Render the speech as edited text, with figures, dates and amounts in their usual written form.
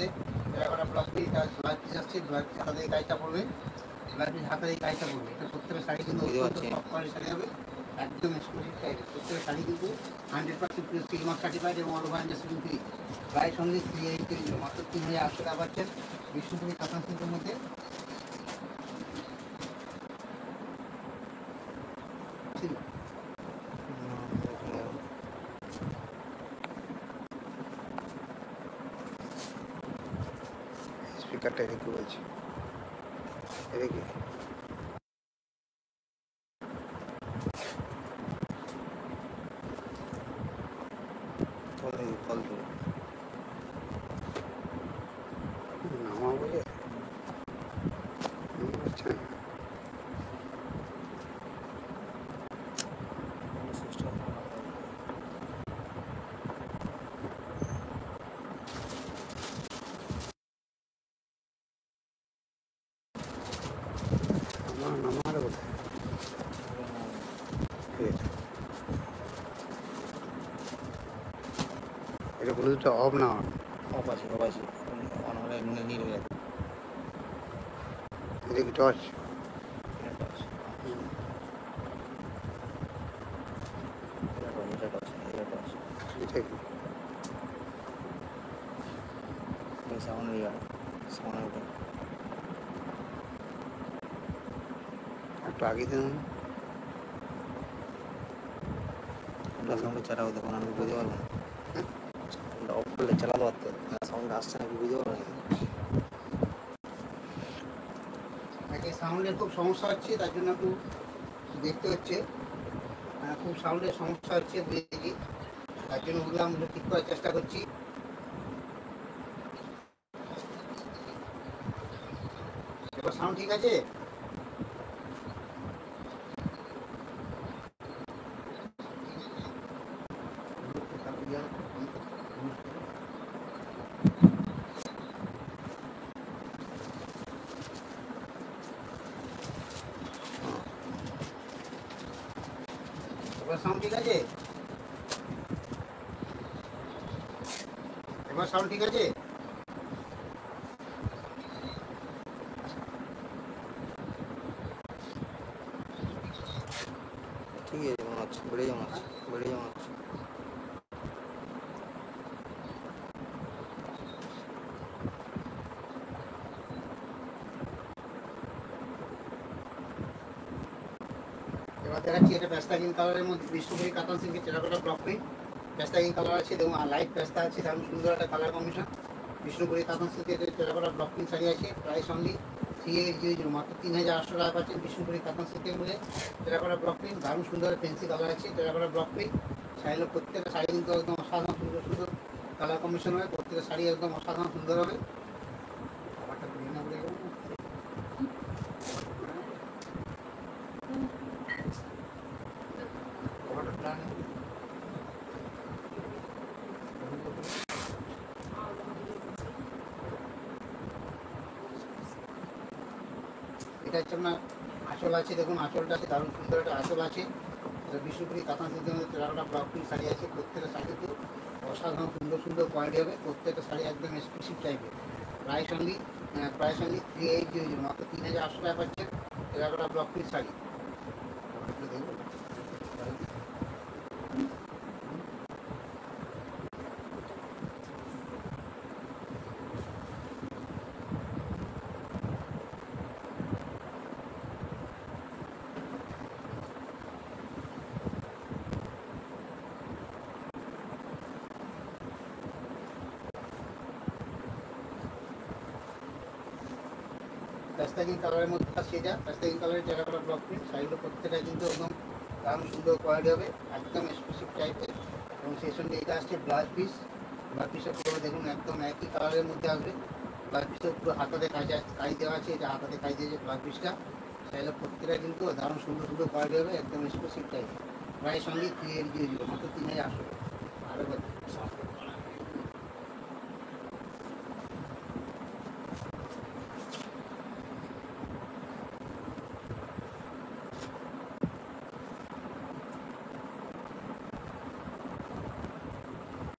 মধ্যে terracotta block piece blouse piece আসছে, blouse piece হাতে কাজটা পড়বে, ব্লাউজ পিস হাতে কাজটা পড়বে। এটা প্রত্যেকটা শাড়ি কিন্তু অত্যন্ত সফট কোয়ালিটি শাড়ি হবে, একদম এক্সক্লুসিভ টাইপের। প্রত্যেকটা শাড়ি কিন্তু 100% পিওর সিল্ক মার্ক সার্টিফাইড এবং all over India shipping free. Price only 380 মাত্র 3800 টাকা পাচ্ছেন বিষ্ণুপুরি কাতান সিল্কের মধ্যে। স্পিকারটা এদিকে বলছি, এদিকে নামা বলে আচ্ছা নামার কোথায় এটা ব্লুটুথটা অফ না অন? অফ আছে, অফ আছে, অন হলে নীল হয়ে যাবে। এদিকে টর্চ এটা কি সাউন্ড হয়ে গেল, সাউন্ড উঠে একটু আগে দিন। সাউন্ডে চালাও, তখন আমি বুঝতে পারবো না। অফ করলে চালাতে পারতো, সাউন্ড আসছে না, বুঝতে পারবো না। সাউন্ডের খুব সমস্যা হচ্ছে, তার জন্য একটু দেখতে হচ্ছে, খুব সাউন্ডের সমস্যা হচ্ছে, বুঝেছি, তার জন্য বললাম ঠিক করার চেষ্টা করছি। এবার সাউন্ড ঠিক আছে? এবার সাউন্ড ঠিক আছে? এবার সাউন্ড ঠিক আছে? ঠিক আছে, মনে হচ্ছে বেড়ে যেমন আছে, বেড়ে যেমন আছে। এবার দেখাচ্ছি, এটা পেস্তা গ্রিন কালারের মধ্যে বিষ্ণুপুরি কাতান সিল্কের টেরাকোটা ব্লক প্রিন্ট। পেস্তা গ্রিন কালার আছে, দেখুন লাইট পেস্তা আছে, দারুণ সুন্দর একটা কালার কম্বিনেশন। বিষ্ণুপুরি কাতান সিল্কের টেরাকোটা ব্লক প্রিন্ট শাড়ি আছে, প্রাইস অনলি 3800, মাত্র 3800 টাকা পাচ্ছেন বিষ্ণুপুরি কাতান সিল্কের মধ্যে টেরাকোটা ব্লক প্রিন্ট। দারুণ সুন্দর পেন্সিল কালার আছে, টেরাকোটা ব্লক প্রিন্ট। শাড়িগুলো প্রত্যেকটা শাড়ি কিন্তু একদম অসাধারণ সুন্দর সুন্দর কালার কম্বিনেশন হবে, প্রত্যেকটা শাড়ি একদম অসাধারণ সুন্দর হবে। এটা হচ্ছে আপনার আঁচল আছে, দেখুন আঁচলটা আছে, দারুণ সুন্দর একটা আঁচল আছে। বিষ্ণুপুরি কাতান সিল্কের মধ্যে টেরাকোটা ব্লক প্রিন্ট শাড়ি আছে, প্রত্যেকটা শাড়ি কিন্তু অসাধারণ সুন্দর সুন্দর কোয়ালিটি হবে, প্রত্যেকটা শাড়ি একদম এক্সক্লুসিভ টাইপের। প্রাইস অনলি 3800, মাত্র 3800 টাকা পাচ্ছেন টেরাকোটা ব্লক প্রিন্ট শাড়ি। পেস্তা গ্রিন কালারের মধ্যে আছে, এটা পেস্তা গ্রিন কালারের টেরাকোটা ব্লক প্রিন্ট শাড়িগুলো প্রত্যেকটা কিন্তু একদম দারুণ সুন্দর কোয়ালিটি হবে, একদম এক্সক্লুসিভ টাইপের। এবং সেই সঙ্গে এটা আসছে ব্লাউজ পিস। ব্লাউজ পিসের পুরো দেখুন একদম একই কালারের মধ্যে আসবে। ব্লাউজ পিসের পুরো হাতাতে কাজ দেওয়া আছে, এটা হাতাতে কাজ দিয়েছে ব্লাউজ পিসটা। শাড়িগুলো প্রত্যেকটা কিন্তু দারুণ সুন্দর সুন্দর কোয়ালিটি হবে, একদম এক্সক্লুসিভ টাইপের। প্রাইস অনলি 3800, মাত্র 3800। আরও